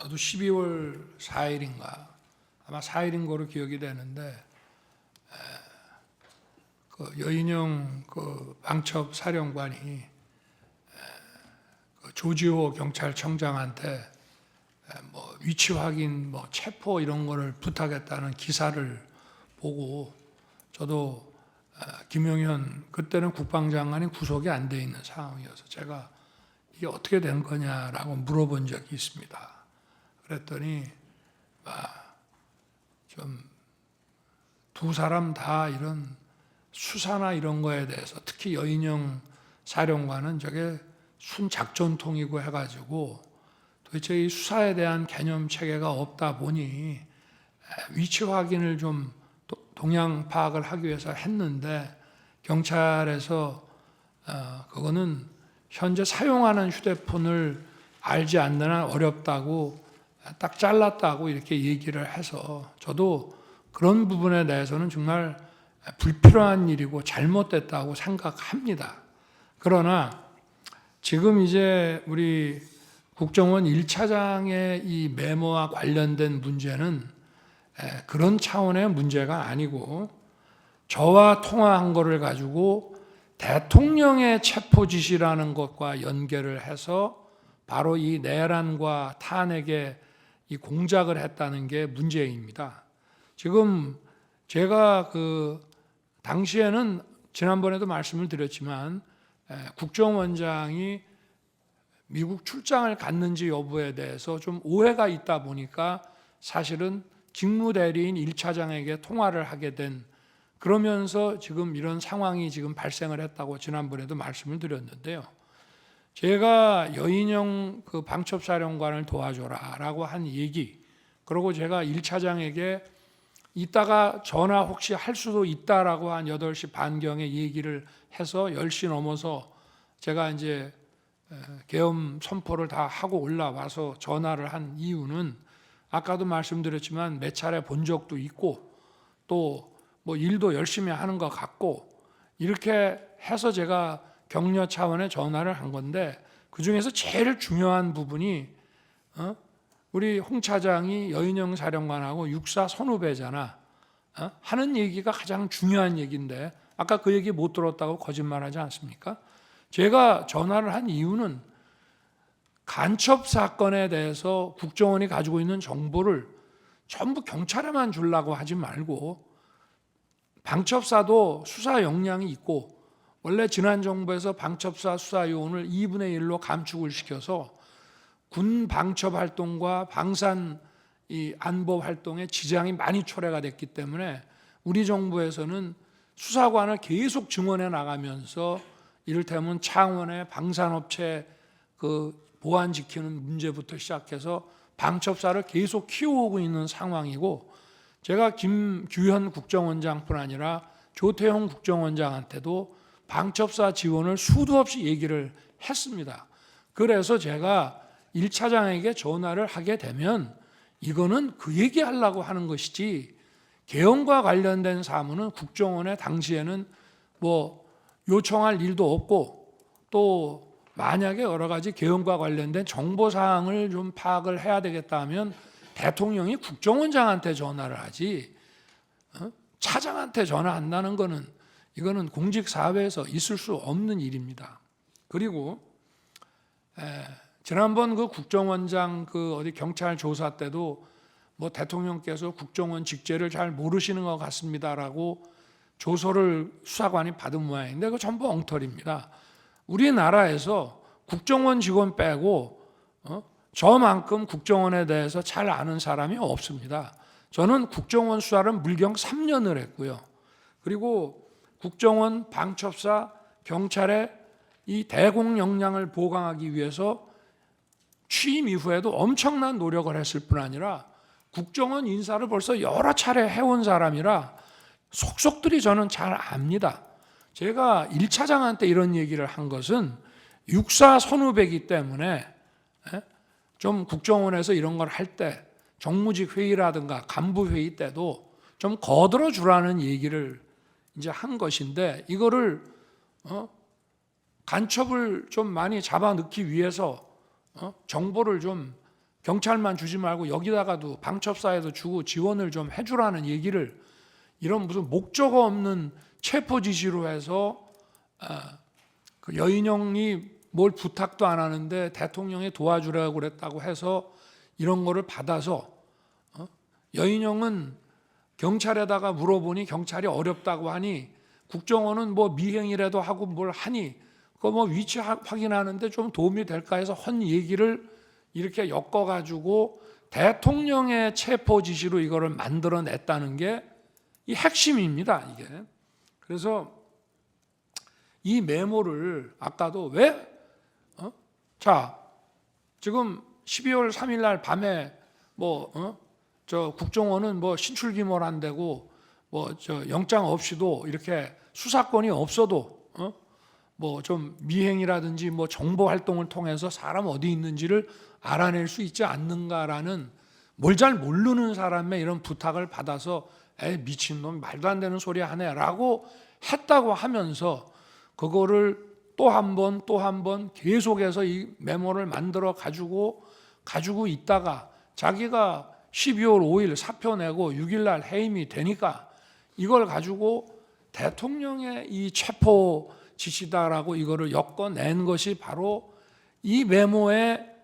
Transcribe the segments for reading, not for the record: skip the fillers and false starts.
저도 12월 4일인가 아마 4일인 거로 기억이 되는데 그 여인영 그 방첩 사령관이 그 조지호 경찰청장한테 뭐 위치 확인, 뭐 체포 이런 거를 부탁했다는 기사를 보고 저도 김용현 그때는 국방장관이 구속이 안 돼 있는 상황이어서 제가 이게 어떻게 된 거냐라고 물어본 적이 있습니다. 그랬더니 좀 두 사람 다 이런 수사나 이런 거에 대해서 특히 여인영 사령관은 저게 순작전통이고 해가지고 도대체 이 수사에 대한 개념 체계가 없다 보니 위치 확인을 좀 동향 파악을 하기 위해서 했는데 경찰에서 그거는 현재 사용하는 휴대폰을 알지 않는 한 어렵다고 딱 잘랐다고 이렇게 얘기를 해서 저도 그런 부분에 대해서는 정말 불필요한 일이고 잘못됐다고 생각합니다. 그러나 지금 이제 우리 국정원 1차장의 이 메모와 관련된 문제는 그런 차원의 문제가 아니고 저와 통화한 거를 가지고 대통령의 체포 지시라는 것과 연결을 해서 바로 이 내란과 탄핵에 이 공작을 했다는 게 문제입니다. 지금 제가 그 당시에는 지난번에도 말씀을 드렸지만 국정원장이 미국 출장을 갔는지 여부에 대해서 좀 오해가 있다 보니까 사실은 직무대리인 1차장에게 통화를 하게 된 그러면서 지금 이런 상황이 지금 발생을 했다고 지난번에도 말씀을 드렸는데요. 제가 여인영 그 방첩사령관을 도와줘라라고 한 얘기, 그리고 제가 1차장에게 이따가 전화 혹시 할 수도 있다라고 한 8시 반경에 얘기를 해서 10시 넘어서 제가 이제 계엄 선포를 다 하고 올라와서 전화를 한 이유는 아까도 말씀드렸지만 몇 차례 본 적도 있고 또 뭐 일도 열심히 하는 것 같고 이렇게 해서 제가 격려 차원의 전화를 한 건데 그중에서 제일 중요한 부분이 우리 홍 차장이 여인영 사령관하고 육사 선후배잖아 하는 얘기가 가장 중요한 얘기인데 아까 그 얘기 못 들었다고 거짓말하지 않습니까? 제가 전화를 한 이유는 간첩 사건에 대해서 국정원이 가지고 있는 정보를 전부 경찰에만 주려고 하지 말고 방첩사도 수사 역량이 있고 원래 지난 정부에서 방첩사 수사 요원을 2분의 1로 감축을 시켜서 군 방첩 활동과 방산 이 안보 활동에 지장이 많이 초래가 됐기 때문에 우리 정부에서는 수사관을 계속 증원해 나가면서 이를테면 창원의 방산업체 그 보안 지키는 문제부터 시작해서 방첩사를 계속 키워오고 있는 상황이고 제가 김규현 국정원장뿐 아니라 조태용 국정원장한테도 방첩사 지원을 수도 없이 얘기를 했습니다. 그래서 제가 1차장에게 전화를 하게 되면 이거는 그 얘기하려고 하는 것이지 계엄과 관련된 사무는 국정원에 당시에는 뭐 요청할 일도 없고 또 만약에 여러 가지 계엄과 관련된 정보사항을 좀 파악을 해야 되겠다 하면 대통령이 국정원장한테 전화를 하지 차장한테 전화한다는 거는 이거는 공직사회에서 있을 수 없는 일입니다. 그리고 지난번 그 국정원장 그 어디 경찰 조사 때도 뭐 대통령께서 국정원 직제를 잘 모르시는 것 같습니다라고 조서를 수사관이 받은 모양인데 그거 전부 엉터리입니다. 우리나라에서 국정원 직원 빼고 저만큼 국정원에 대해서 잘 아는 사람이 없습니다. 저는 국정원 수사를 물경 3년을 했고요. 그리고 국정원, 방첩사, 경찰의 이 대공 역량을 보강하기 위해서 취임 이후에도 엄청난 노력을 했을 뿐 아니라 국정원 인사를 벌써 여러 차례 해온 사람이라 속속들이 저는 잘 압니다. 제가 1차장한테 이런 얘기를 한 것은 육사 선후배이기 때문에 좀 국정원에서 이런 걸 할 때 정무직 회의라든가 간부 회의 때도 좀 거들어 주라는 얘기를 이제 한 것인데 이거를 간첩을 좀 많이 잡아 넣기 위해서 정보를 좀 경찰만 주지 말고 여기다가도 방첩사에도 주고 지원을 좀 해주라는 얘기를 이런 무슨 목적 없는 체포 지시로 해서 그 여인형이 뭘 부탁도 안 하는데 대통령이 도와주라고 그랬다고 해서 이런 거를 받아서 여인형은 경찰에다가 물어보니 경찰이 어렵다고 하니 국정원은 뭐 미행이라도 하고 뭘 하니 그거 뭐 위치 확인하는데 좀 도움이 될까 해서 헌 얘기를 이렇게 엮어가지고 대통령의 체포 지시로 이거를 만들어냈다는 게 이 핵심입니다. 이게. 그래서 이 메모를 아까도 왜? 자, 지금 12월 3일 날 밤에 저 국정원은 뭐 신출귀몰한다고 뭐 저 영장 없이도 이렇게 수사권이 없어도 뭐 좀 미행이라든지 뭐 정보 활동을 통해서 사람 어디 있는지를 알아낼 수 있지 않는가라는 뭘 잘 모르는 사람의 이런 부탁을 받아서 에이 미친놈 말도 안 되는 소리 하네라고 했다고 하면서 그거를 또 한 번 계속해서 이 메모를 만들어 가지고 있다가 자기가 12월 5일 사표 내고 6일 날 해임이 되니까 이걸 가지고 대통령의 이 체포 지시다라고 이거를 엮어낸 것이 바로 이 메모의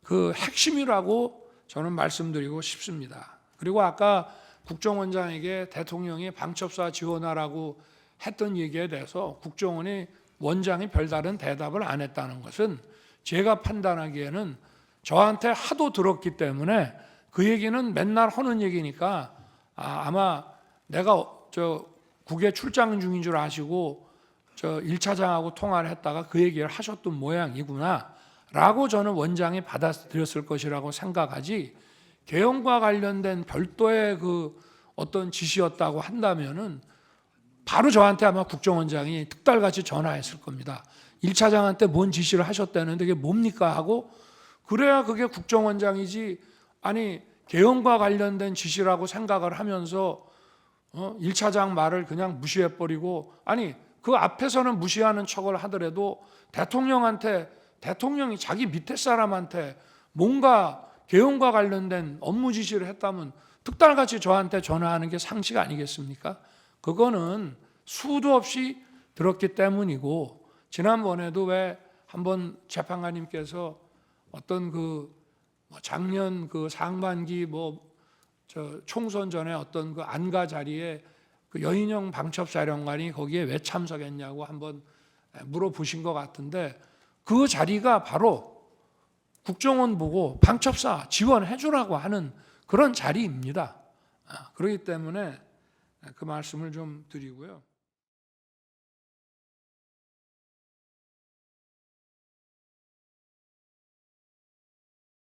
그 핵심이라고 저는 말씀드리고 싶습니다. 그리고 아까 국정원장에게 대통령이 방첩사 지원하라고 했던 얘기에 대해서 국정원이 원장이 별다른 대답을 안 했다는 것은 제가 판단하기에는 저한테 하도 들었기 때문에 그 얘기는 맨날 하는 얘기니까 아마 내가 저 국외 출장 중인 줄 아시고 저 1차장하고 통화를 했다가 그 얘기를 하셨던 모양이구나 라고 저는 원장이 받아들였을 것이라고 생각하지, 개헌과 관련된 별도의 그 어떤 지시였다고 한다면은 바로 저한테 아마 국정원장이 특달같이 전화했을 겁니다. 1차장한테 뭔 지시를 하셨다는데 그게 뭡니까 하고, 그래야 그게 국정원장이지, 아니 개헌과 관련된 지시라고 생각을 하면서 1차장 말을 그냥 무시해버리고, 아니 그 앞에서는 무시하는 척을 하더라도 대통령이 자기 밑에 사람한테 뭔가 개헌과 관련된 업무 지시를 했다면 특달같이 저한테 전화하는 게 상식 아니겠습니까? 그거는 수도 없이 들었기 때문이고, 지난번에도 왜 한번 재판관님께서 어떤 그 작년 그 상반기 저 총선 전에 어떤 그 안가 자리에 그 여인형 방첩사령관이 거기에 왜 참석했냐고 한번 물어보신 것 같은데, 그 자리가 바로 국정원 보고 방첩사 지원해 주라고 하는 그런 자리입니다. 그렇기 때문에 그 말씀을 좀 드리고요.